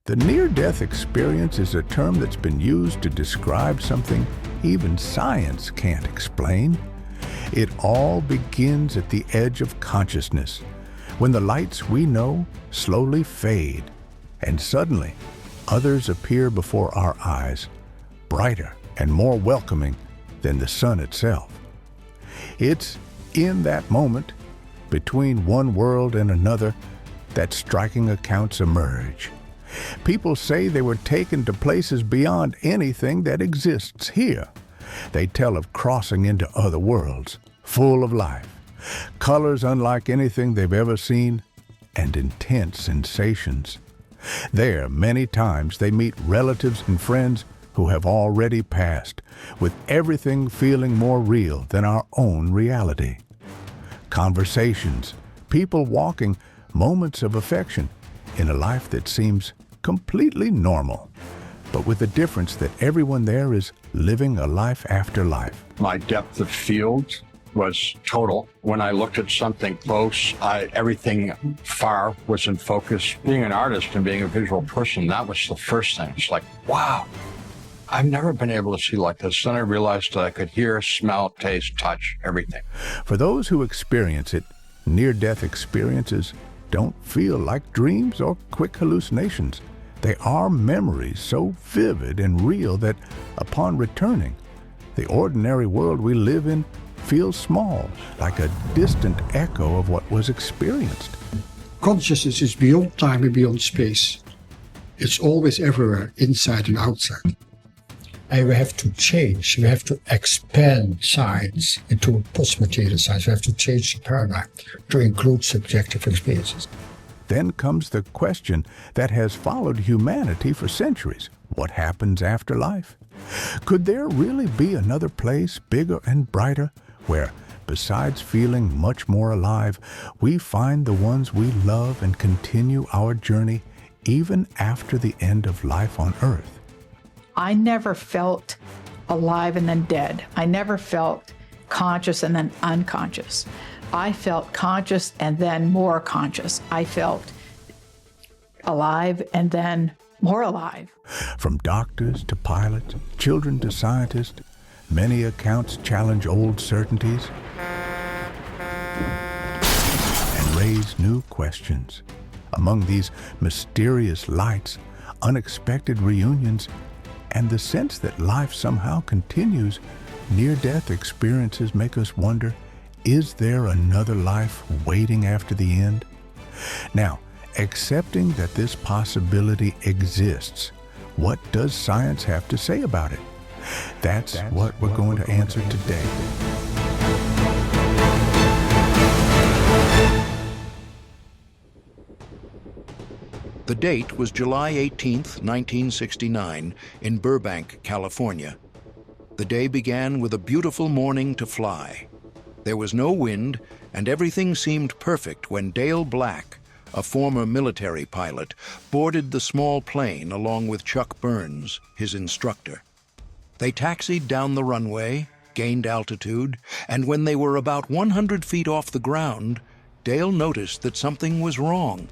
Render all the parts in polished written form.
The near-death experience is a term that's been used to describe something even science can't explain. It all begins at the edge of consciousness, when the lights we know slowly fade, and suddenly others appear before our eyes, brighter and more welcoming than the sun itself. It's in that moment, between one world and another, that striking accounts emerge. People say they were taken to places beyond anything that exists here. They tell of crossing into other worlds, full of life, colors unlike anything they've ever seen, and intense sensations. There, many times, they meet relatives and friends who have already passed, with everything feeling more real than our own reality. Conversations, people walking, moments of affection, in a life that seems completely normal, but with the difference that everyone there is living a life after life. My depth of field was total. When I looked at something close, everything far was in focus. Being an artist and being a visual person, that was the first thing. It's like, wow, I've never been able to see like this. Then I realized that I could hear, smell, taste, touch, everything. For those who experience it, near-death experiences don't feel like dreams or quick hallucinations. They are memories so vivid and real that, upon returning, the ordinary world we live in feels small, like a distant echo of what was experienced. Consciousness is beyond time and beyond space. It's always everywhere, inside and outside. And we have to change. We have to expand science into post-material science. We have to change the paradigm to include subjective experiences. Then comes the question that has followed humanity for centuries. What happens after life? Could there really be another place, bigger and brighter, where, besides feeling much more alive, we find the ones we love and continue our journey even after the end of life on Earth? I never felt alive and then dead. I never felt conscious and then unconscious. I felt conscious and then more conscious. I felt alive and then more alive. From doctors to pilots, children to scientists, many accounts challenge old certainties and raise new questions. Among these mysterious lights, unexpected reunions, and the sense that life somehow continues, near-death experiences make us wonder, is there another life waiting after the end? Now, accepting that this possibility exists, what does science have to say about it? That's what we're going to answer today. The date was July 18, 1969, in Burbank, California. The day began with a beautiful morning to fly. There was no wind, and everything seemed perfect when Dale Black, a former military pilot, boarded the small plane along with Chuck Burns, his instructor. They taxied down the runway, gained altitude, and when they were about 100 feet off the ground, Dale noticed that something was wrong.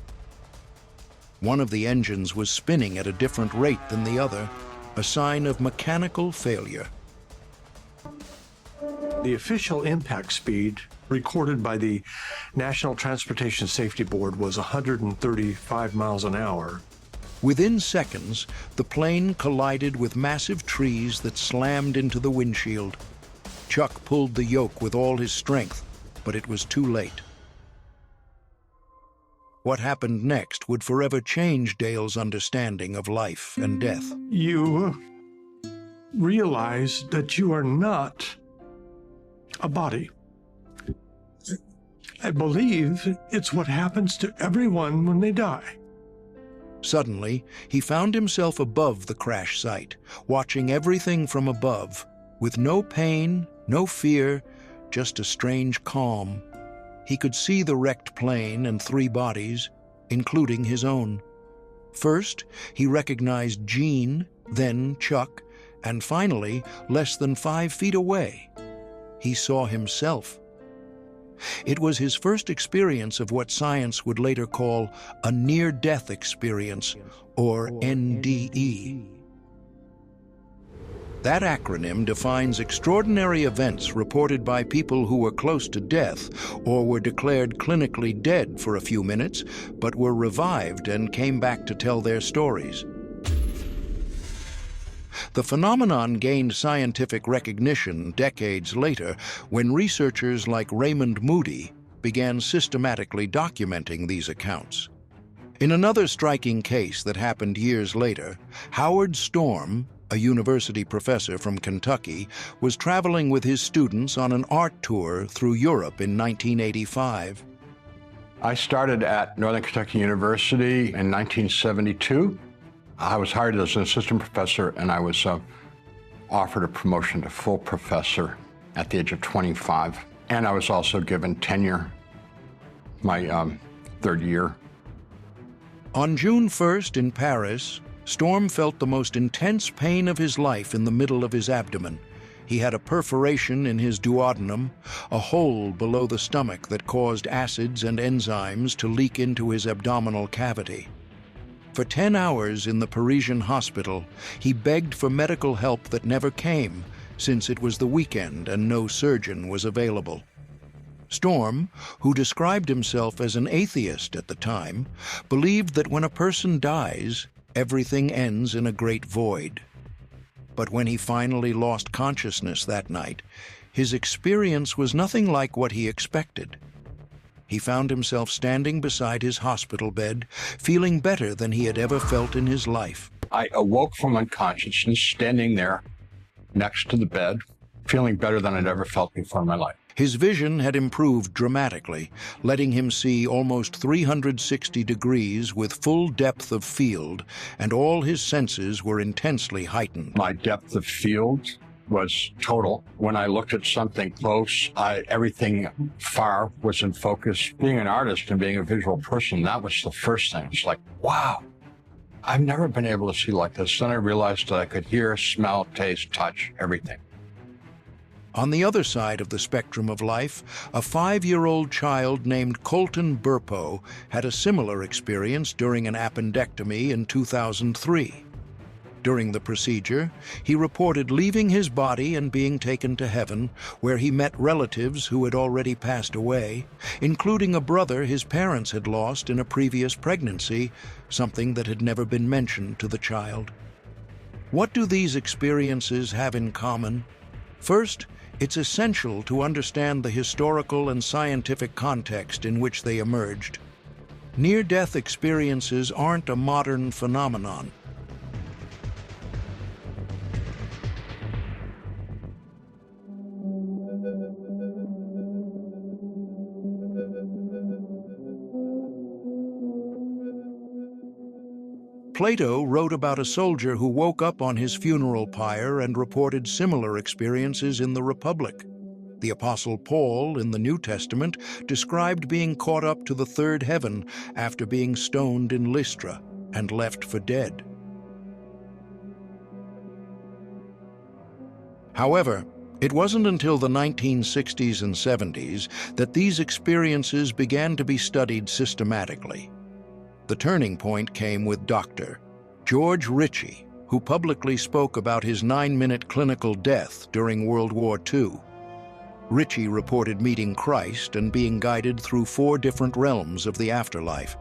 One of the engines was spinning at a different rate than the other, a sign of mechanical failure. The official impact speed recorded by the National Transportation Safety Board was 135 miles an hour. Within seconds, the plane collided with massive trees that slammed into the windshield. Chuck pulled the yoke with all his strength, but it was too late. What happened next would forever change Dale's understanding of life and death. You realize that you are not a body. I believe it's what happens to everyone when they die. Suddenly, he found himself above the crash site, watching everything from above, with no pain, no fear, just a strange calm. He could see the wrecked plane and 3 bodies, including his own. First, he recognized Gene, then Chuck, and finally, less than 5 feet away, he saw himself. It was his first experience of what science would later call a near-death experience, or NDE. That acronym defines extraordinary events reported by people who were close to death or were declared clinically dead for a few minutes, but were revived and came back to tell their stories. The phenomenon gained scientific recognition decades later when researchers like Raymond Moody began systematically documenting these accounts. In another striking case that happened years later, Howard Storm, a university professor from Kentucky, was traveling with his students on an art tour through Europe in 1985. I started at Northern Kentucky University in 1972. I was hired as an assistant professor, and I was offered a promotion to full professor at the age of 25. And I was also given tenure my third year. On June 1st in Paris, Storm felt the most intense pain of his life in the middle of his abdomen. He had a perforation in his duodenum, a hole below the stomach that caused acids and enzymes to leak into his abdominal cavity. For 10 hours in the Parisian hospital, he begged for medical help that never came, since it was the weekend and no surgeon was available. Storm, who described himself as an atheist at the time, believed that when a person dies, everything ends in a great void. But when he finally lost consciousness that night, his experience was nothing like what he expected. He found himself standing beside his hospital bed, feeling better than he had ever felt in his life. I awoke from unconsciousness, standing there next to the bed, feeling better than I'd ever felt before in my life. His vision had improved dramatically, letting him see almost 360 degrees with full depth of field, and all his senses were intensely heightened. My depth of field was total. When I looked at something close, everything far was in focus. Being an artist and being a visual person, that was the first thing. It's like, wow, I've never been able to see like this. Then I realized that I could hear, smell, taste, touch, everything. On the other side of the spectrum of life, a 5-year-old child named Colton Burpo had a similar experience during an appendectomy in 2003. During the procedure, he reported leaving his body and being taken to heaven, where he met relatives who had already passed away, including a brother his parents had lost in a previous pregnancy, something that had never been mentioned to the child. What do these experiences have in common? First, it's essential to understand the historical and scientific context in which they emerged. Near-death experiences aren't a modern phenomenon. Plato wrote about a soldier who woke up on his funeral pyre and reported similar experiences in the Republic. The Apostle Paul, in the New Testament, described being caught up to the third heaven after being stoned in Lystra and left for dead. However, it wasn't until the 1960s and 70s that these experiences began to be studied systematically. The turning point came with Dr. George Ritchie, who publicly spoke about his 9-minute clinical death during World War II. Ritchie reported meeting Christ and being guided through 4 different realms of the afterlife.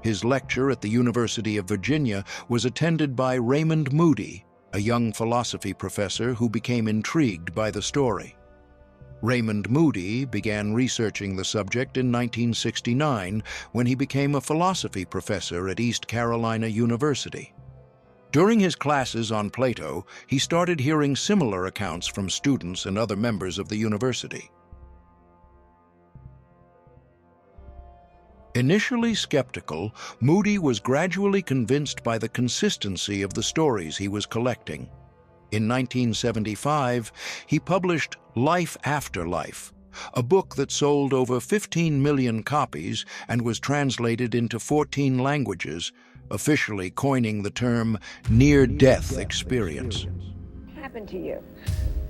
His lecture at the University of Virginia was attended by Raymond Moody, a young philosophy professor who became intrigued by the story. Raymond Moody began researching the subject in 1969 when he became a philosophy professor at East Carolina University. During his classes on Plato, he started hearing similar accounts from students and other members of the university. Initially skeptical, Moody was gradually convinced by the consistency of the stories he was collecting. In 1975, he published Life After Life, a book that sold over 15 million copies and was translated into 14 languages, officially coining the term near-death experience. What happened to you?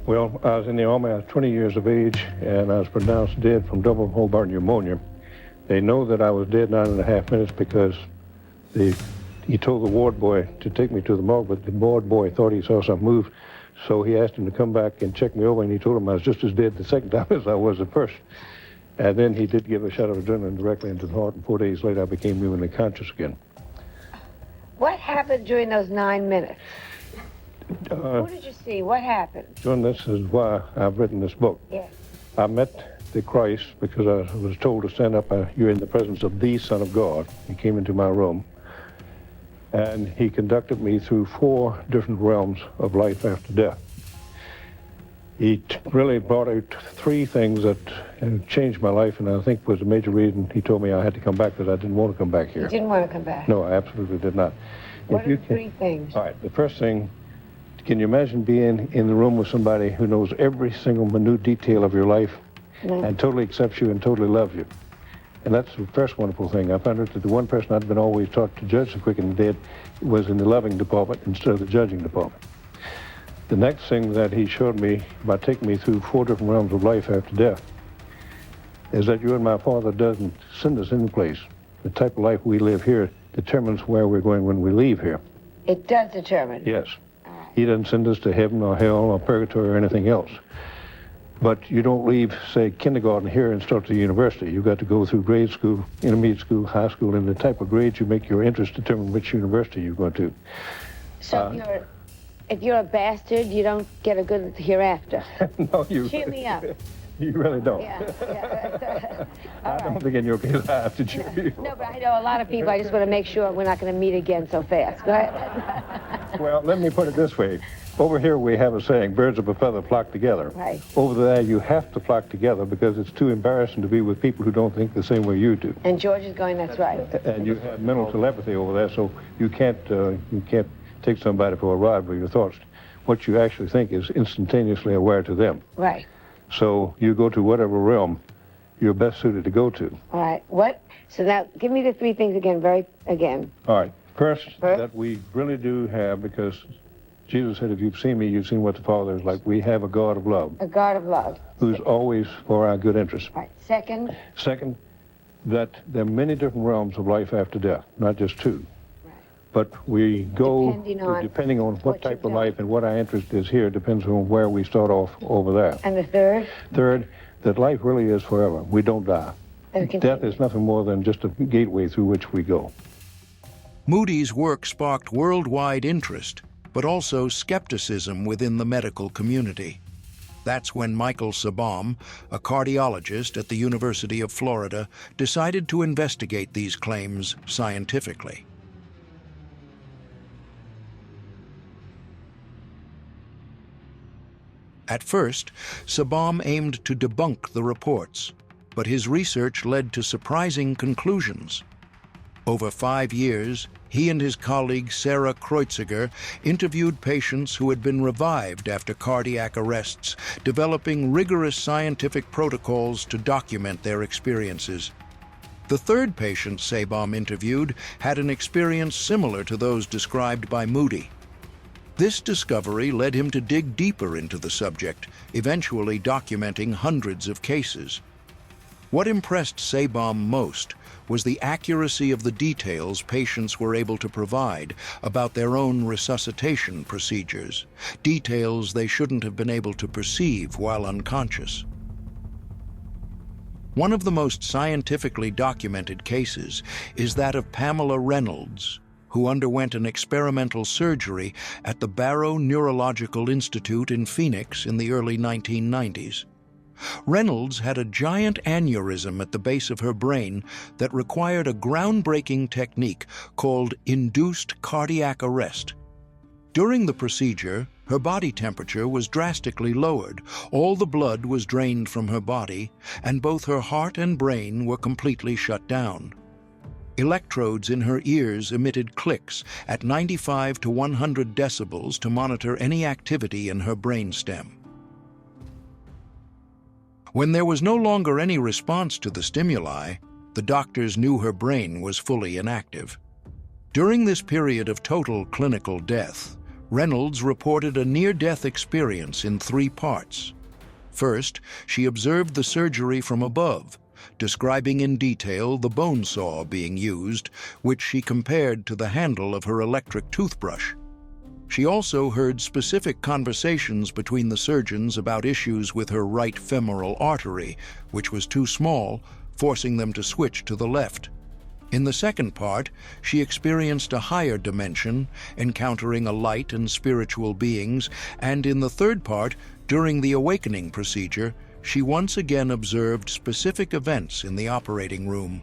Well, I was in the Army. I was 20 years of age, and I was pronounced dead from double whole pneumonia. They know that I was dead 9.5 minutes because he told the ward boy to take me to the morgue, but the ward boy thought he saw something move, so he asked him to come back and check me over, and he told him I was just as dead the second time as I was the first. And then he did give a shot of adrenaline directly into the heart, and 4 days later I became humanly conscious again. What happened during those 9 minutes? Who did you see? What happened? John, this is why I've written this book. Yes. I met the Christ because I was told to stand up. You're in the presence of the Son of God. He came into my room, and he conducted me through 4 different realms of life after death. He really brought out 3 things that changed my life, and I think was a major reason he told me I had to come back, because I didn't want to come back here. You didn't want to come back? No, I absolutely did not. What are the 3 things? All right, the first thing, can you imagine being in the room with somebody who knows every single minute detail of your life and totally accepts you and totally loves you? And that's the first wonderful thing. I found out that the one person I'd been always taught to judge the quick and the dead was in the loving department instead of the judging department. The next thing that he showed me by taking me through 4 different realms of life after death is that you and my Father doesn't send us in place. The type of life we live here determines where we're going when we leave here. It does determine? Yes. He doesn't send us to heaven or hell or purgatory or anything else. But you don't leave, say, kindergarten here and start to university. You've got to go through grade school, intermediate school, high school, and the type of grades you make your interest determine which university you're going to. So if you're a bastard, you don't get a good hereafter. No, you... Cheer me up. You really don't. Yeah. I don't think in your case I have to cheer you. No, but I know a lot of people. I just want to make sure we're not going to meet again so fast. Go ahead. Well, let me put it this way. Over here we have a saying, birds of a feather flock together. Right. Over there you have to flock together because it's too embarrassing to be with people who don't think the same way you do. And George is going, that's right. And you have mental telepathy over there, so you can't take somebody for a ride with your thoughts. What you actually think is instantaneously aware to them. Right. So you go to whatever realm you're best suited to go to. All right. What? So now, give me the 3 things again, All right. First, that we really do have, because Jesus said, if you've seen me, you've seen what the Father is like. We have a God of love. A God of love. Who's always for our good interest. Right. Second, that there are many different realms of life after death, not just 2. But we go, depending on what type of life and what our interest is here, depends on where we start off over there. And the third? Third, that life really is forever. We don't die. Death is nothing more than just a gateway through which we go. Moody's work sparked worldwide interest, but also skepticism within the medical community. That's when Michael Sabom, a cardiologist at the University of Florida, decided to investigate these claims scientifically. At first, Sabom aimed to debunk the reports, but his research led to surprising conclusions. Over 5 years, he and his colleague Sarah Kreuziger interviewed patients who had been revived after cardiac arrests, developing rigorous scientific protocols to document their experiences. The third patient Sabom interviewed had an experience similar to those described by Moody. This discovery led him to dig deeper into the subject, eventually documenting hundreds of cases. What impressed Sabom most was the accuracy of the details patients were able to provide about their own resuscitation procedures, details they shouldn't have been able to perceive while unconscious. One of the most scientifically documented cases is that of Pamela Reynolds, who underwent an experimental surgery at the Barrow Neurological Institute in Phoenix in the early 1990s. Reynolds had a giant aneurysm at the base of her brain that required a groundbreaking technique called induced cardiac arrest. During the procedure, her body temperature was drastically lowered, all the blood was drained from her body, and both her heart and brain were completely shut down. Electrodes in her ears emitted clicks at 95 to 100 decibels to monitor any activity in her brainstem. When there was no longer any response to the stimuli, the doctors knew her brain was fully inactive. During this period of total clinical death, Reynolds reported a near-death experience in 3 parts. First, she observed the surgery from above, describing in detail the bone saw being used, which she compared to the handle of her electric toothbrush. She also heard specific conversations between the surgeons about issues with her right femoral artery, which was too small, forcing them to switch to the left. In the second part, she experienced a higher dimension, encountering a light and spiritual beings, and in the third part, during the awakening procedure, she once again observed specific events in the operating room.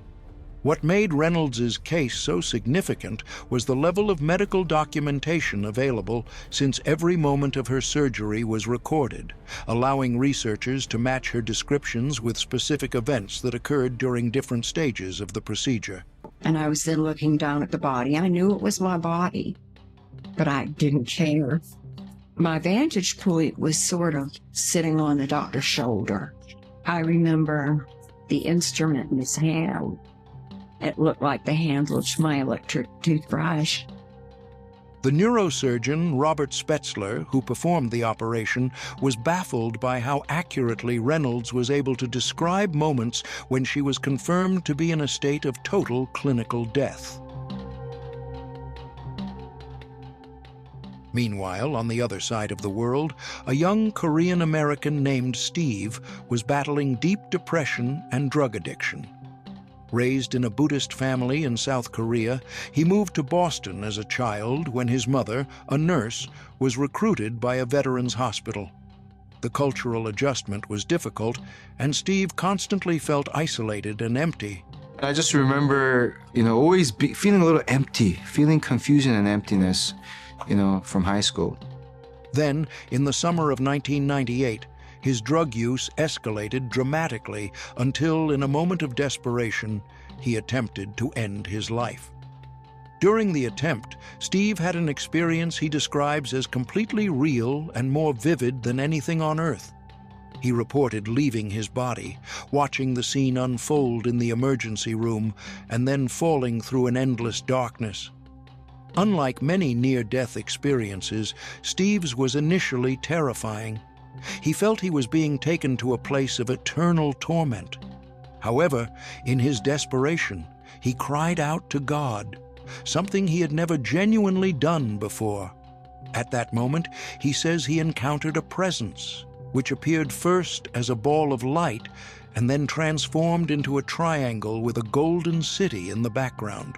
What made Reynolds's case so significant was the level of medical documentation available, since every moment of her surgery was recorded, allowing researchers to match her descriptions with specific events that occurred during different stages of the procedure. And I was then looking down at the body. I knew it was my body, but I didn't care. My vantage point was sort of sitting on the doctor's shoulder. I remember the instrument in his hand. It looked like the handle of my electric toothbrush. The neurosurgeon, Robert Spetzler, who performed the operation, was baffled by how accurately Reynolds was able to describe moments when she was confirmed to be in a state of total clinical death. Meanwhile, on the other side of the world, a young Korean-American named Steve was battling deep depression and drug addiction. Raised in a Buddhist family in South Korea, he moved to Boston as a child when his mother, a nurse, was recruited by a veterans hospital. The cultural adjustment was difficult, and Steve constantly felt isolated and empty. I just remember, always feeling a little empty, feeling confusion and emptiness, from high school. Then, in the summer of 1998, his drug use escalated dramatically until, in a moment of desperation, he attempted to end his life. During the attempt, Steve had an experience he describes as completely real and more vivid than anything on Earth. He reported leaving his body, watching the scene unfold in the emergency room, and then falling through an endless darkness. Unlike many near-death experiences, Steve's was initially terrifying. He felt he was being taken to a place of eternal torment. However, in his desperation, he cried out to God, something he had never genuinely done before. At that moment, he says he encountered a presence, which appeared first as a ball of light and then transformed into a triangle with a golden city in the background.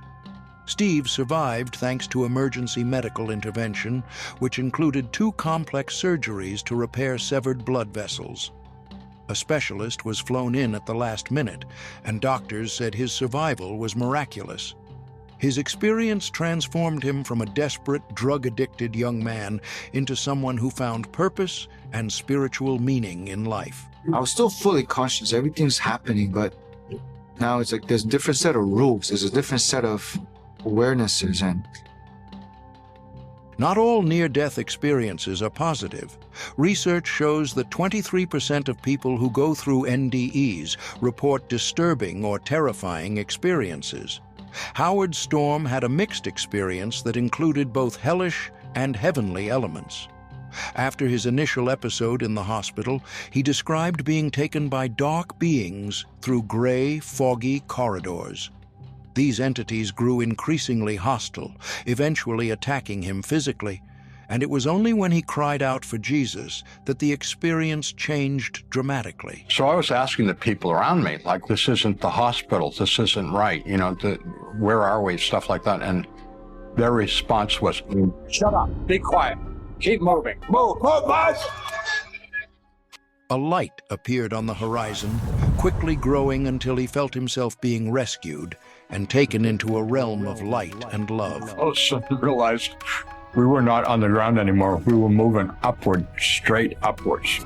Steve survived thanks to emergency medical intervention, which included 2 complex surgeries to repair severed blood vessels. A specialist was flown in at the last minute, and doctors said his survival was miraculous. His experience transformed him from a desperate, drug-addicted young man into someone who found purpose and spiritual meaning in life. I was still fully conscious, everything's happening, but now it's like there's a different set of rules, there's a different set of awarenesses. And not all near-death experiences are positive. Research shows that 23% of people who go through NDEs report disturbing or terrifying experiences. Howard Storm had a mixed experience that included both hellish and heavenly elements. After his initial episode in the hospital, he described being taken by dark beings through gray, foggy corridors. These entities grew increasingly hostile, eventually attacking him physically, and it was only when he cried out for Jesus that the experience changed dramatically. So I was asking the people around me, like, this isn't the hospital, this isn't right, where are we, stuff like that. And their response was, shut up, be quiet, keep moving, move, guys! A light appeared on the horizon, quickly growing until he felt himself being rescued and taken into a realm of light and love. All of a sudden realized we were not on the ground anymore. We were moving upward, straight upwards.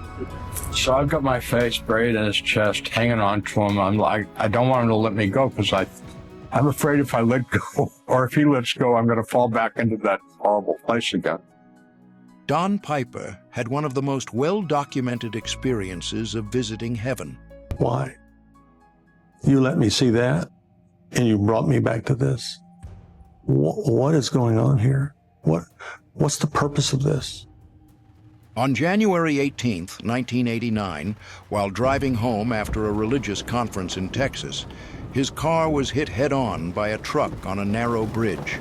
So I've got my face buried in his chest, hanging on to him. I'm like, I don't want him to let me go because I'm afraid if I let go, or if he lets go, I'm going to fall back into that horrible place again. Don Piper had one of the most well-documented experiences of visiting heaven. Why? You let me see that, and you brought me back to this. What is going on here? What's the purpose of this? On January 18, 1989, while driving home after a religious conference in Texas, his car was hit head-on by a truck on a narrow bridge.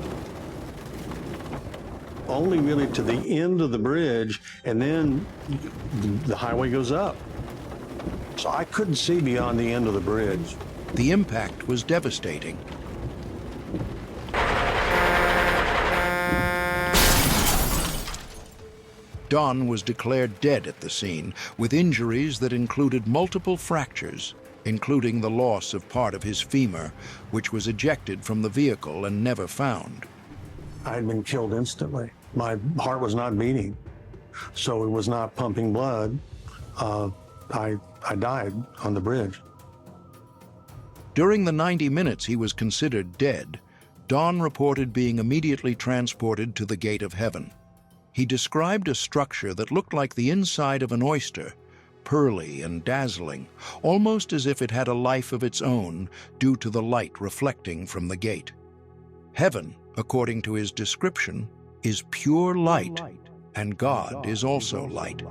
Only really to the end of the bridge, and then the highway goes up. So I couldn't see beyond the end of the bridge. The impact was devastating. Don was declared dead at the scene, with injuries that included multiple fractures, including the loss of part of his femur, which was ejected from the vehicle and never found. I had been killed instantly. My heart was not beating, so it was not pumping blood. I died on the bridge. During the 90 minutes he was considered dead, Don reported being immediately transported to the gate of heaven. He described a structure that looked like the inside of an oyster, pearly and dazzling, almost as if it had a life of its own due to the light reflecting from the gate. Heaven, according to his description, is pure light, and God is also light.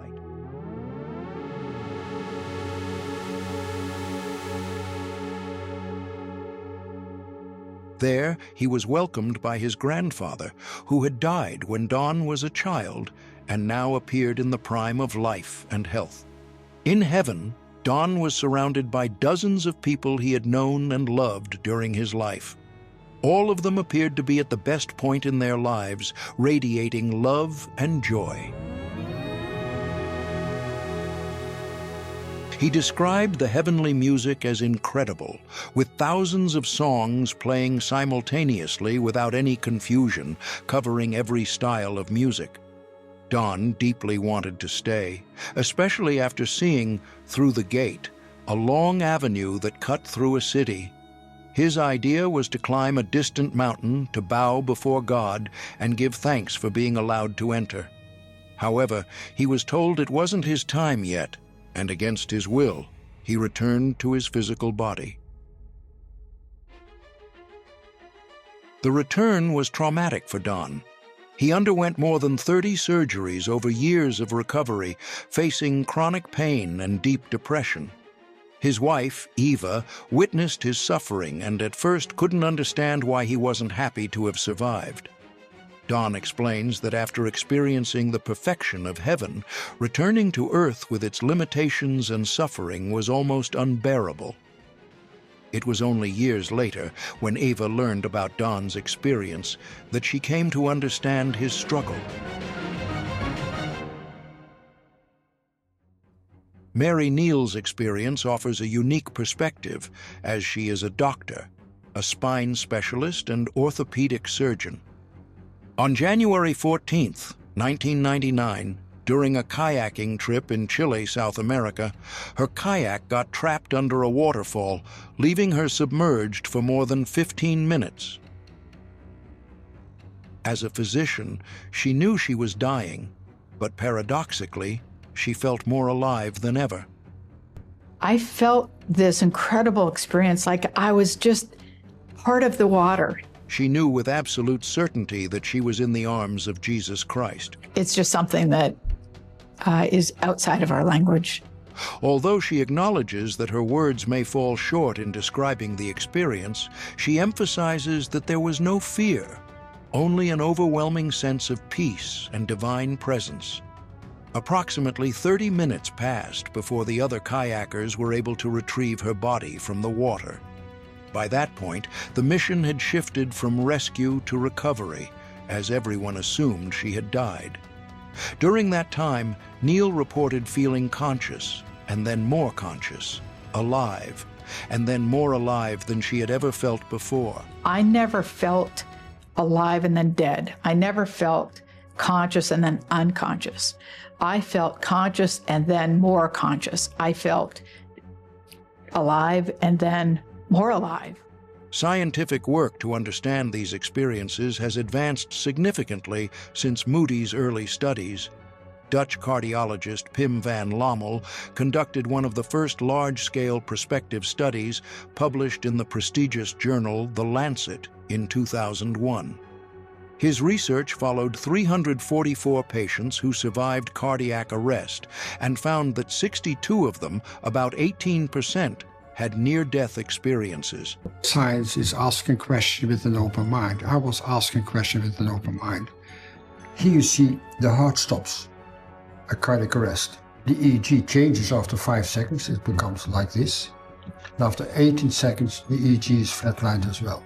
There, he was welcomed by his grandfather, who had died when Don was a child and now appeared in the prime of life and health. In heaven, Don was surrounded by dozens of people he had known and loved during his life. All of them appeared to be at the best point in their lives, radiating love and joy. He described the heavenly music as incredible, with thousands of songs playing simultaneously without any confusion, covering every style of music. Don deeply wanted to stay, especially after seeing, through the gate, a long avenue that cut through a city. His idea was to climb a distant mountain to bow before God and give thanks for being allowed to enter. However, he was told it wasn't his time yet, and against his will, he returned to his physical body. The return was traumatic for Don. He underwent more than 30 surgeries over years of recovery, facing chronic pain and deep depression. His wife, Eva, witnessed his suffering and at first couldn't understand why he wasn't happy to have survived. Don explains that after experiencing the perfection of heaven, returning to earth with its limitations and suffering was almost unbearable. It was only years later, when Eva learned about Don's experience, that she came to understand his struggle. Mary Neal's experience offers a unique perspective, as she is a doctor, a spine specialist and orthopedic surgeon. On January 14, 1999, during a kayaking trip in Chile, South America, her kayak got trapped under a waterfall, leaving her submerged for more than 15 minutes. As a physician, she knew she was dying, but paradoxically, she felt more alive than ever. I felt this incredible experience, like I was just part of the water. She knew with absolute certainty that she was in the arms of Jesus Christ. It's just something that is outside of our language. Although she acknowledges that her words may fall short in describing the experience, she emphasizes that there was no fear, only an overwhelming sense of peace and divine presence. Approximately 30 minutes passed before the other kayakers were able to retrieve her body from the water. By that point, the mission had shifted from rescue to recovery, as everyone assumed she had died. During that time, Neal reported feeling conscious, and then more conscious, alive, and then more alive than she had ever felt before. I never felt alive and then dead. I never felt conscious and then unconscious. I felt conscious and then more conscious. I felt alive and then more alive. Scientific work to understand these experiences has advanced significantly since Moody's early studies. Dutch cardiologist Pim van Lommel conducted one of the first large-scale prospective studies published in the prestigious journal The Lancet in 2001. His research followed 344 patients who survived cardiac arrest and found that 62 of them, about 18%, had near-death experiences. Science is asking questions with an open mind. I was asking questions with an open mind. Here you see the heart stops, a cardiac arrest. The EEG changes after 5 seconds, it becomes like this. And after 18 seconds, the EEG is flatlined as well.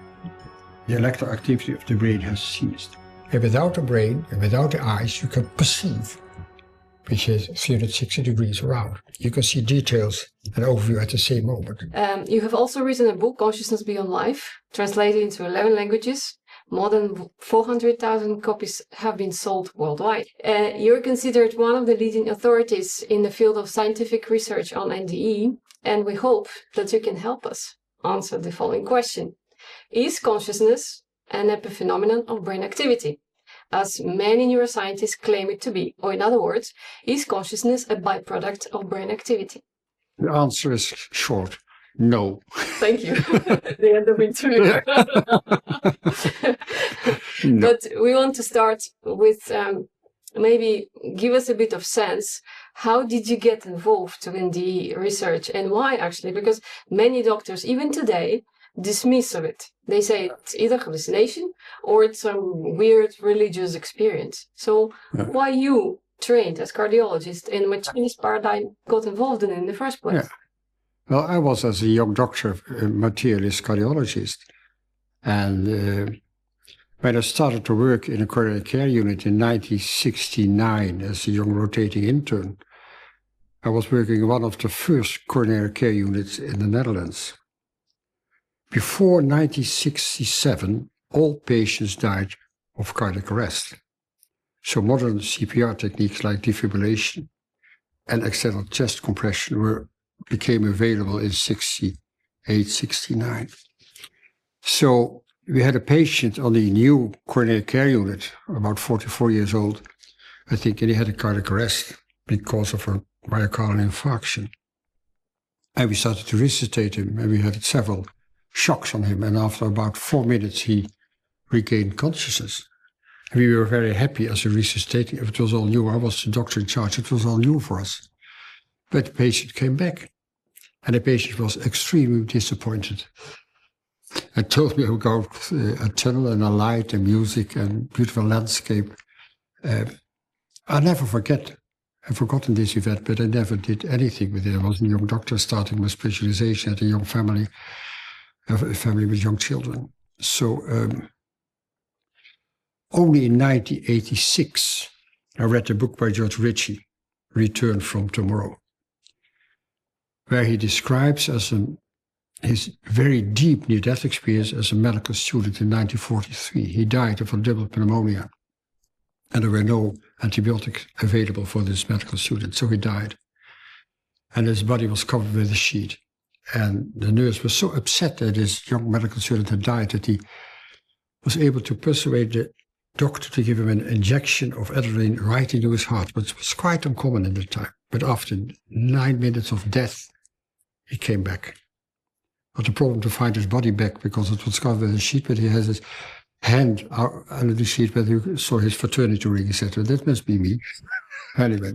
The electroactivity of the brain has ceased. And without the brain and without the eyes, you can perceive, which is 360 degrees around. You can see details and overview at the same moment. You have also written a book, Consciousness Beyond Life, translated into 11 languages. More than 400,000 copies have been sold worldwide. You're considered one of the leading authorities in the field of scientific research on NDE, and we hope that you can help us answer the following question. Is consciousness an epiphenomenon of brain activity, as many neuroscientists claim it to be? Or in other words, is consciousness a byproduct of brain activity? The answer is short, no. Thank you. The end of it too. No. But we want to start with maybe give us a bit of sense. How did you get involved in the research, and why actually? Because many doctors, even today, dismiss of it. They say it's either hallucination or it's some weird religious experience. So why you trained as cardiologist and what Chinese paradigm got involved in the first place? Yeah. Well, I was, as a young doctor, a materialist cardiologist. And when I started to work in a coronary care unit in 1969 as a young rotating intern, I was working in one of the first coronary care units in the Netherlands. Before 1967, all patients died of cardiac arrest. So modern CPR techniques like defibrillation and external chest compression became available in 68, 69. So we had a patient on the new coronary care unit, about 44 years old, I think, and he had a cardiac arrest because of a myocardial infarction. And we started to resuscitate him, and we had several shocks on him, and after about 4 minutes he regained consciousness. And we were very happy as a resuscitating. If it was all new, I was the doctor in charge, it was all new for us. But the patient came back, and the patient was extremely disappointed and told me about a tunnel and a light and music and beautiful landscape. I'll never forget. I've forgotten this event, but I never did anything with it. I was a young doctor starting my specialization at a young family, a family with young children. So only in 1986, I read a book by George Ritchie, Return from Tomorrow, where he describes his very deep near-death experience as a medical student in 1943. He died of a double pneumonia, and there were no antibiotics available for this medical student, so he died. And his body was covered with a sheet. And the nurse was so upset that this young medical student had died that he was able to persuade the doctor to give him an injection of adrenaline right into his heart, which was quite uncommon in the time. But after 9 minutes of death, he came back. Not a problem to find his body back because it was covered with a sheet, but he has his hand under the sheet where you saw his fraternity ring, etc. That must be me. Anyway.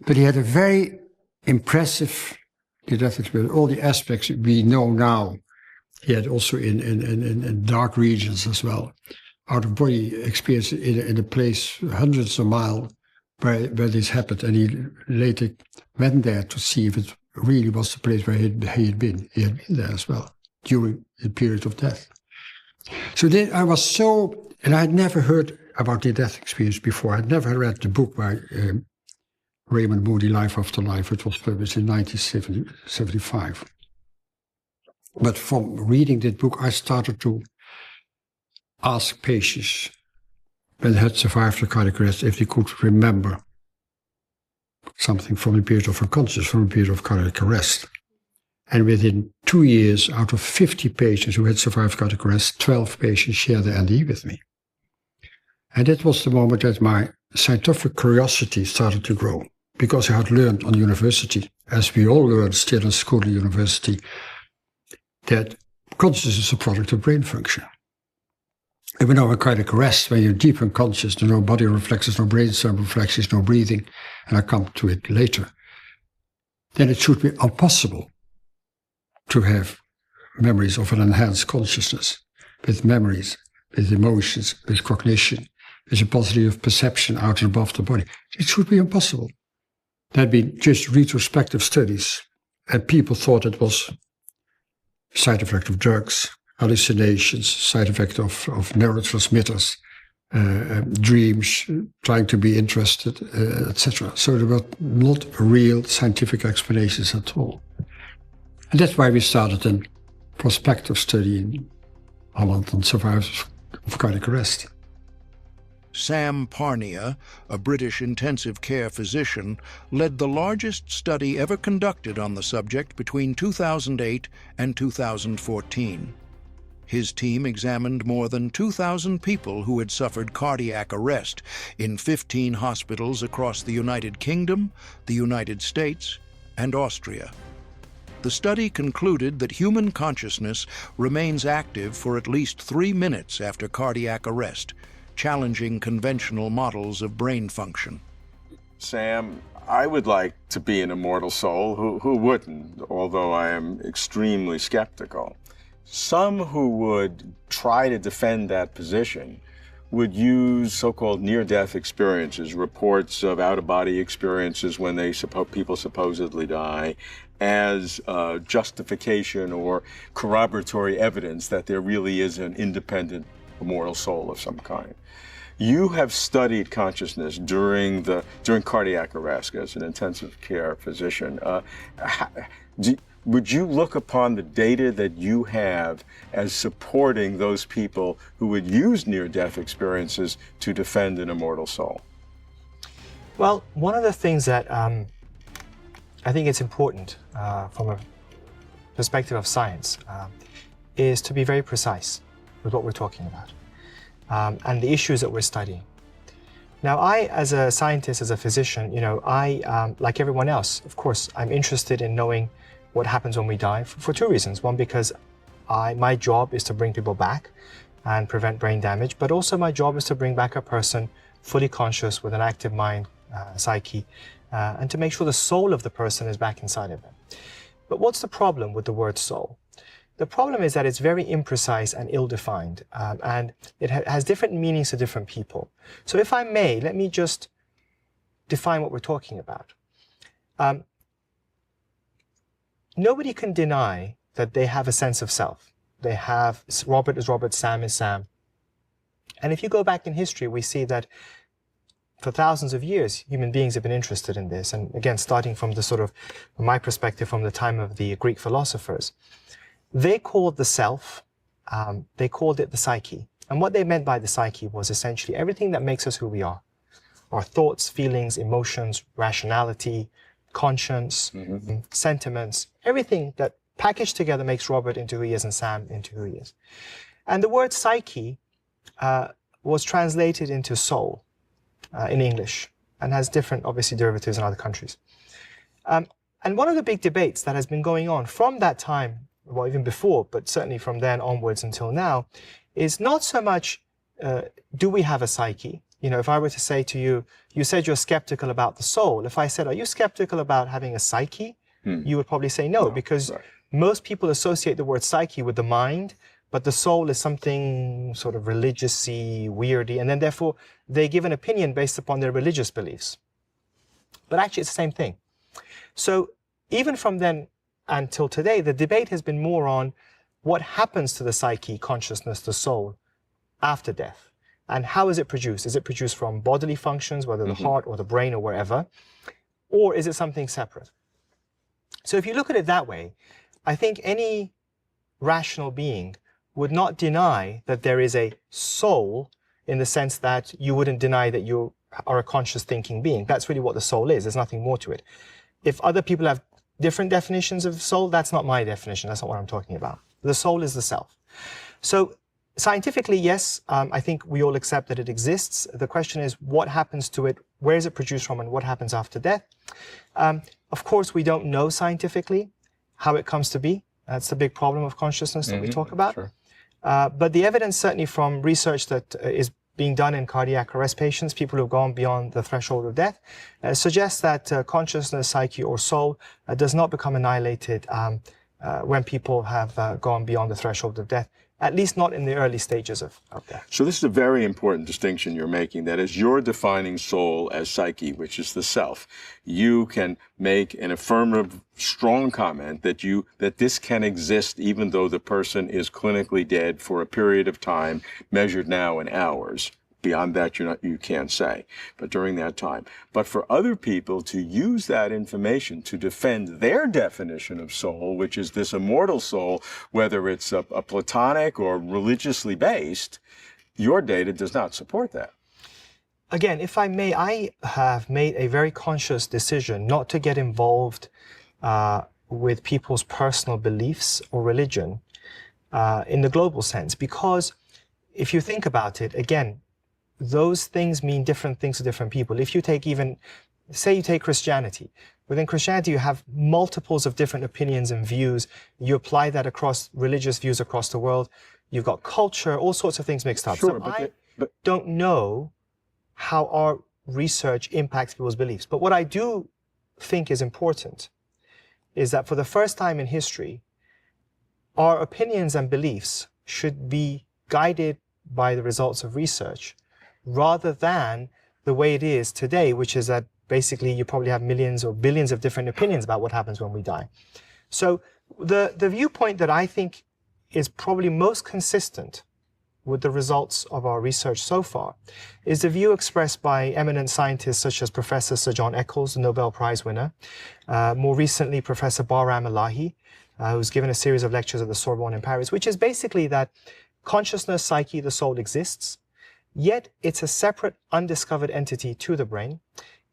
But he had a very impressive near-death experience. All the aspects we know now, he had also in dark regions as well. Out-of-body experience in a place hundreds of miles where this happened, and he later went there to see if it really was the place where he had been. He had been there as well during the period of death. So then I was so, and I had never heard about the death experience before. I had never read the book by Raymond Moody, Life After Life. It was published in 1975. But from reading that book, I started to ask patients when they had survived a cardiac arrest if they could remember something from the period of unconsciousness, from the period of cardiac arrest. And within 2 years, out of 50 patients who had survived cardiac arrest, 12 patients shared their NDE with me. And that was the moment that my scientific curiosity started to grow, because I had learned on university, as we all learned still in school and university, that consciousness is a product of brain function. And we know in cardiac arrest, when you're deep unconscious, there's no body reflexes, no brainstem reflexes, no breathing, and I'll come to it later, then it should be impossible to have memories of an enhanced consciousness, with memories, with emotions, with cognition, with a possibility of perception out and above the body. It should be impossible. There had been just retrospective studies, and people thought it was side effect of drugs, hallucinations, side effect of neurotransmitters, dreams, trying to be interested, etc. So there were not real scientific explanations at all. And that's why we started a prospective study in Holland on survivors of cardiac arrest. Sam Parnia, a British intensive care physician, led the largest study ever conducted on the subject between 2008 and 2014. His team examined more than 2,000 people who had suffered cardiac arrest in 15 hospitals across the United Kingdom, the United States, and Austria. The study concluded that human consciousness remains active for at least 3 minutes after cardiac arrest, challenging conventional models of brain function. Sam, I would like to be an immortal soul. Who wouldn't, although I am extremely skeptical. Some who would try to defend that position would use so-called near-death experiences, reports of out-of-body experiences when people supposedly die, as justification or corroboratory evidence that there really is an independent immortal soul of some kind. You have studied consciousness during cardiac arrest as an intensive care physician. Would you look upon the data that you have as supporting those people who would use near-death experiences to defend an immortal soul? Well, one of the things that I think it's important from a perspective of science is to be very precise with what we're talking about and the issues that we're studying. Now, I, as a scientist, as a physician, I, like everyone else, of course, I'm interested in knowing what happens when we die for 2 reasons. One, because my job is to bring people back and prevent brain damage, but also my job is to bring back a person fully conscious with an active mind, psyche, and to make sure the soul of the person is back inside of them. But what's the problem with the word soul? The problem is that it's very imprecise and ill-defined, and it has different meanings to different people. So if I may, let me just define what we're talking about. Nobody can deny that they have a sense of self. They have, Robert is Robert, Sam is Sam. And if you go back in history, we see that for thousands of years, human beings have been interested in this. And again, starting from the sort of, from my perspective, from the time of the Greek philosophers, they called the self, they called it the psyche. And what they meant by the psyche was essentially everything that makes us who we are. Our thoughts, feelings, emotions, rationality, conscience, sentiments, everything that packaged together makes Robert into who he is and Sam into who he is. And the word psyche was translated into soul in English and has different, obviously, derivatives in other countries. And one of the big debates that has been going on from that time, well, even before, but certainly from then onwards until now, is not so much, do we have a psyche? If I were to say to you, you said you're skeptical about the soul. If I said, are you skeptical about having a psyche? You would probably say no, because most people associate the word psyche with the mind, but the soul is something sort of religious-y, weirdy, and then therefore they give an opinion based upon their religious beliefs. But actually it's the same thing. So even from then until today, the debate has been more on what happens to the psyche, consciousness, the soul, after death. And how is it produced? Is it produced from bodily functions, whether the heart or the brain or wherever? Or is it something separate? So if you look at it that way, I think any rational being would not deny that there is a soul in the sense that you wouldn't deny that you are a conscious thinking being. That's really what the soul is. There's nothing more to it. If other people have different definitions of soul, that's not my definition. That's not what I'm talking about. The soul is the self. So scientifically, yes, I think we all accept that it exists. The question is, what happens to it? Where is it produced from? And what happens after death? Of course, we don't know scientifically how it comes to be. That's the big problem of consciousness that we talk about. Sure. But the evidence, certainly from research that is being done in cardiac arrest patients, people who have gone beyond the threshold of death, suggests that consciousness, psyche, or soul does not become annihilated when people have gone beyond the threshold of death, at least not in the early stages of death. So this is a very important distinction you're making, that is, you're defining soul as psyche, which is the self. You can make an affirmative, strong comment that this can exist even though the person is clinically dead for a period of time measured now in hours. Beyond that, you can't say, but during that time. But for other people to use that information to defend their definition of soul, which is this immortal soul, whether it's a platonic or religiously based, your data does not support that. Again, if I may, I have made a very conscious decision not to get involved with people's personal beliefs or religion in the global sense, because if you think about it, again, those things mean different things to different people. If you take say you take Christianity. Within Christianity, you have multiples of different opinions and views. You apply that across religious views across the world. You've got culture, all sorts of things mixed up. Sure, so I don't know how our research impacts people's beliefs. But what I do think is important is that for the first time in history, our opinions and beliefs should be guided by the results of research, rather than the way it is today, which is that basically you probably have millions or billions of different opinions about what happens when we die. So the viewpoint that I think is probably most consistent with the results of our research so far is the view expressed by eminent scientists such as Professor Sir John Eccles, the Nobel Prize winner, more recently Professor Bahram Elahi, who's given a series of lectures at the Sorbonne in Paris, which is basically that consciousness, psyche, the soul exists, yet it's a separate, undiscovered entity to the brain.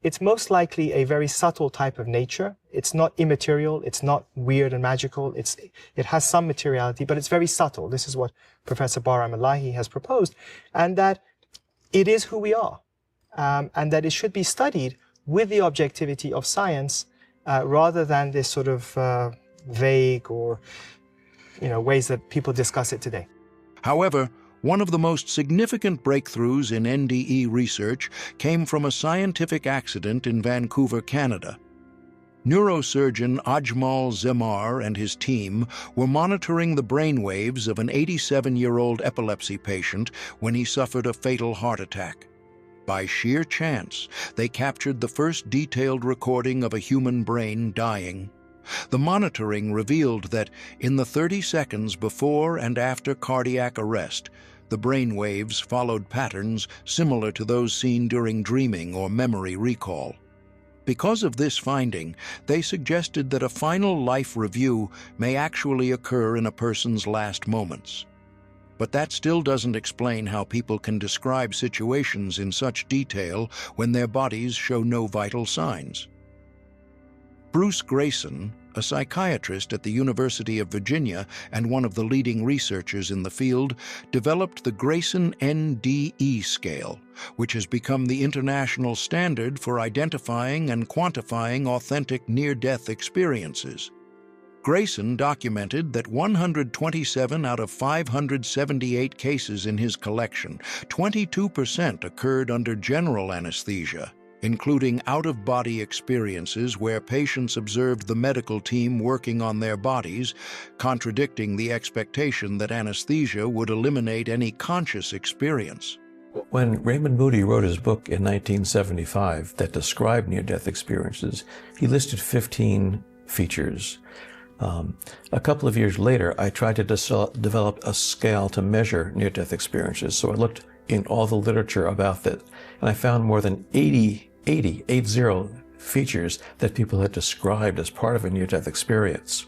It's most likely a very subtle type of nature. It's not immaterial. It's not weird and magical. It has some materiality, but it's very subtle. This is what Professor Bahram Elahi has proposed, and that it is who we are, and that it should be studied with the objectivity of science rather than this sort of vague or ways that people discuss it today. However, one of the most significant breakthroughs in NDE research came from a scientific accident in Vancouver, Canada. Neurosurgeon Ajmal Zemar and his team were monitoring the brainwaves of an 87-year-old epilepsy patient when he suffered a fatal heart attack. By sheer chance, they captured the first detailed recording of a human brain dying. The monitoring revealed that in the 30 seconds before and after cardiac arrest, the brain waves followed patterns similar to those seen during dreaming or memory recall. Because of this finding, they suggested that a final life review may actually occur in a person's last moments. But that still doesn't explain how people can describe situations in such detail when their bodies show no vital signs. Bruce Grayson, a psychiatrist at the University of Virginia and one of the leading researchers in the field, developed the Grayson NDE scale, which has become the international standard for identifying and quantifying authentic near-death experiences. Grayson documented that 127 out of 578 cases in his collection, 22% occurred under general anesthesia, including out-of-body experiences where patients observed the medical team working on their bodies, contradicting the expectation that anesthesia would eliminate any conscious experience. When Raymond Moody wrote his book in 1975 that described near-death experiences, he listed 15 features. A couple of years later, I tried to develop a scale to measure near-death experiences, so I looked in all the literature about that, and I found more than 80 features that people had described as part of a near-death experience.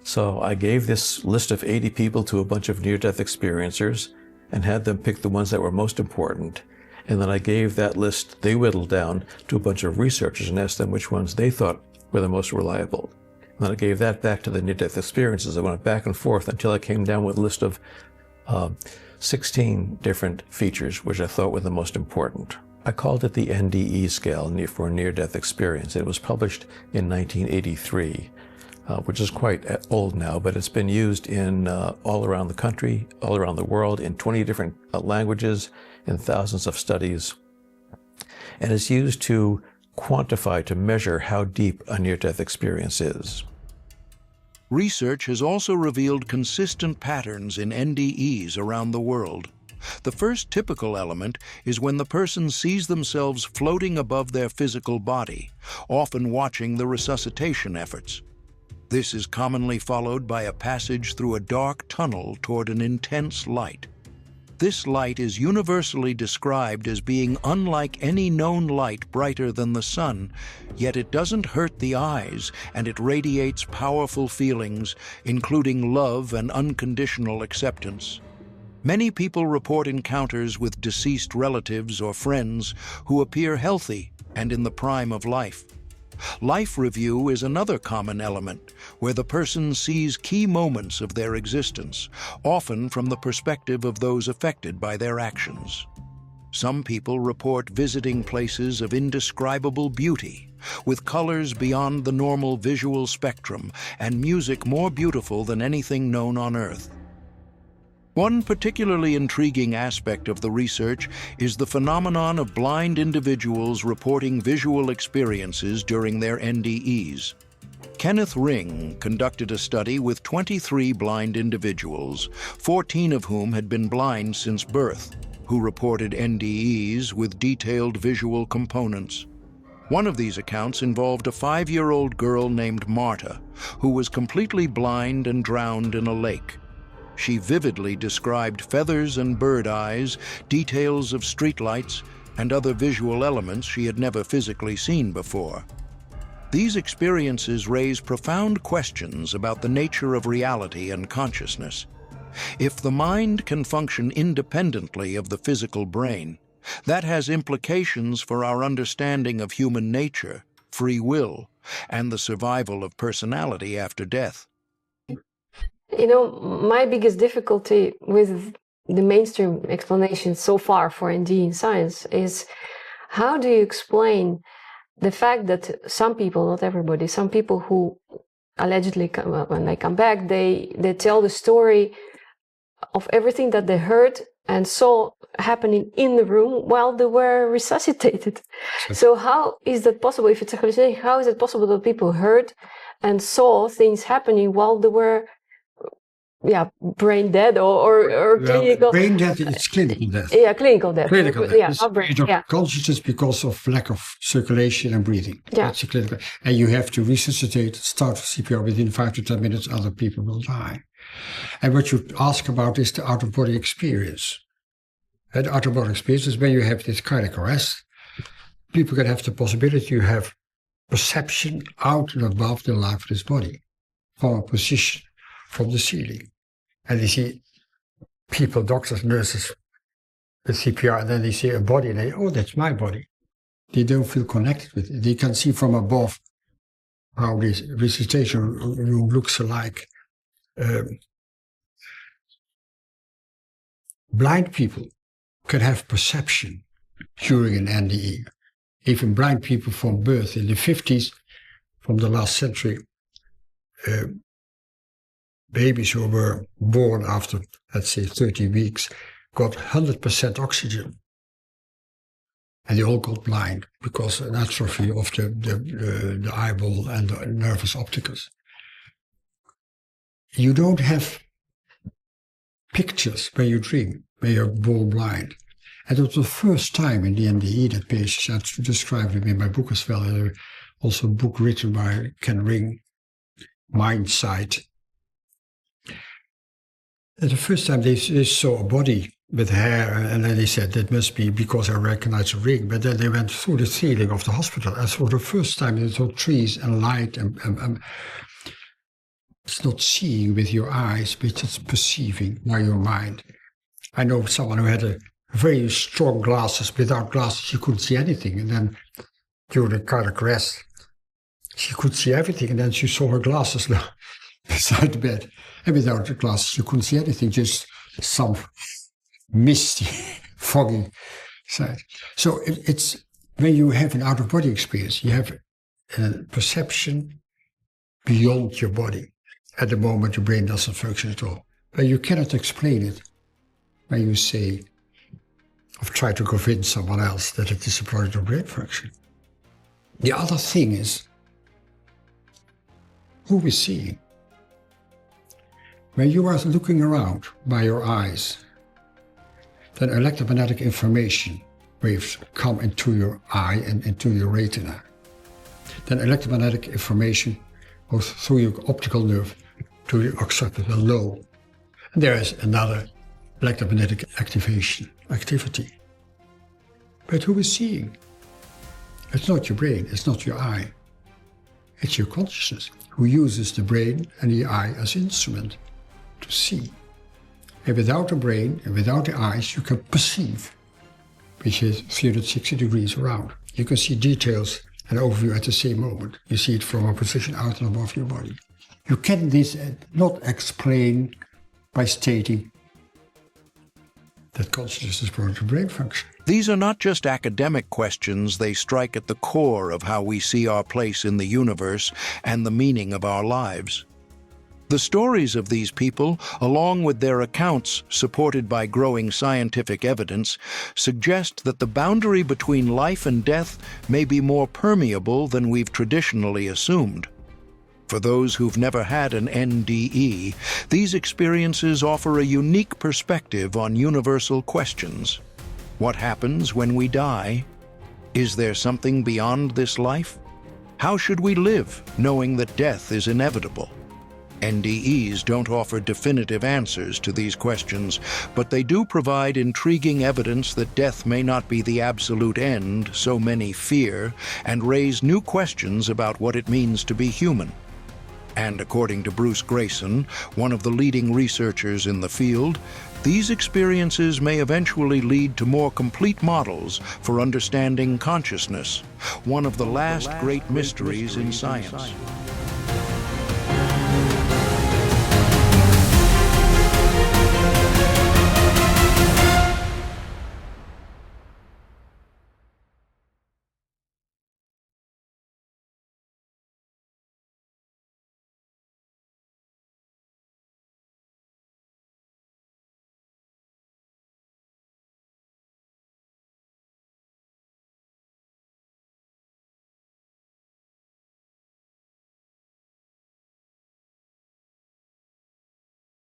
So I gave this list of 80 people to a bunch of near-death experiencers and had them pick the ones that were most important. And then I gave that list, they whittled down, to a bunch of researchers and asked them which ones they thought were the most reliable. And then I gave that back to the near-death experiences. I went back and forth until I came down with a list of 16 different features which I thought were the most important. I called it the NDE scale for near-death experience. It was published in 1983. which is quite old now, but it's been used in all around the country, all around the world, in 20 different languages, in thousands of studies. And it's used to quantify, to measure how deep a near-death experience is. Research has also revealed consistent patterns in NDEs around the world. The first typical element is when the person sees themselves floating above their physical body, often watching the resuscitation efforts. This is commonly followed by a passage through a dark tunnel toward an intense light. This light is universally described as being unlike any known light brighter than the sun, yet it doesn't hurt the eyes, and it radiates powerful feelings, including love and unconditional acceptance. Many people report encounters with deceased relatives or friends who appear healthy and in the prime of life. Life review is another common element, where the person sees key moments of their existence, often from the perspective of those affected by their actions. Some people report visiting places of indescribable beauty, with colors beyond the normal visual spectrum and music more beautiful than anything known on Earth. One particularly intriguing aspect of the research is the phenomenon of blind individuals reporting visual experiences during their NDEs. Kenneth Ring conducted a study with 23 blind individuals, 14 of whom had been blind since birth, who reported NDEs with detailed visual components. One of these accounts involved a 5-year-old girl named Marta, who was completely blind and drowned in a lake. She vividly described feathers and bird eyes, details of streetlights, and other visual elements she had never physically seen before. These experiences raise profound questions about the nature of reality and consciousness. If the mind can function independently of the physical brain, that has implications for our understanding of human nature, free will, and the survival of personality after death. You know, my biggest difficulty with the mainstream explanation so far for ND in science is how do you explain the fact that some people, not everybody, some people who allegedly when they come back, they tell the story of everything that they heard and saw happening in the room while they were resuscitated. So how is that possible? If it's a hallucination, how is it possible that people heard and saw things happening while they were brain dead or clinical? Brain death, it's clinical death. Yeah, clinical death. Clinical death. Yeah, It's not brain. consciousness because of lack of circulation and breathing. Yeah. That's a clinical. And you have to resuscitate, start CPR within 5 to 10 minutes, other people will die. And what you ask about is the out-of-body experience. And out-of-body experience is when you have this cardiac arrest. People can have the possibility to have perception out and above the lifeless body, from a position from the ceiling. And they see people, doctors, nurses, with CPR, and then they see a body, and they, oh, that's my body. They don't feel connected with it. They can see from above how this resuscitation room looks like. Blind people can have perception during an NDE. Even blind people from birth in the 50s, from the last century, babies who were born after, let's say, 30 weeks, got 100% oxygen. And they all got blind because of an atrophy of the eyeball and the nervus opticus. You don't have pictures when you dream, when you're born blind. And it was the first time in the NDE that patients, I described it in my book as well, also a book written by Ken Ring, Mind Sight. And the first time they saw a body with hair, and then they said that must be because I recognize a ring. But then they went through the ceiling of the hospital, and for the first time they saw trees and light, and it's not seeing with your eyes, but it's perceiving by your mind. I know someone who had a very strong glasses. Without glasses, she couldn't see anything, and then during the cardiac arrest, she could see everything, and then she saw her glasses beside the bed. And without the glasses, you couldn't see anything, just some misty, foggy side. So it's when you have an out-of-body experience, you have perception beyond your body at the moment your brain doesn't function at all. But you cannot explain it when you say, or try to convince someone else that it is a product of brain function. The other thing is who we see. When you are looking around by your eyes, then electromagnetic information waves come into your eye and into your retina. Then electromagnetic information goes through your optical nerve to your occipital lobe. And there is another electromagnetic activity. But who is seeing? It's not your brain, it's not your eye. It's your consciousness who uses the brain and the eye as instrument to see. And without the brain and without the eyes, you can perceive, which is 360 degrees around. You can see details and overview at the same moment. You see it from a position out and above your body. You can this not explain by stating that consciousness is part of brain function. These are not just academic questions, they strike at the core of how we see our place in the universe and the meaning of our lives. The stories of these people, along with their accounts supported by growing scientific evidence, suggest that the boundary between life and death may be more permeable than we've traditionally assumed. For those who've never had an NDE, these experiences offer a unique perspective on universal questions. What happens when we die? Is there something beyond this life? How should we live, knowing that death is inevitable? NDEs don't offer definitive answers to these questions, but they do provide intriguing evidence that death may not be the absolute end so many fear, and raise new questions about what it means to be human. And according to Bruce Grayson, one of the leading researchers in the field, these experiences may eventually lead to more complete models for understanding consciousness, one of the last great mysteries in science.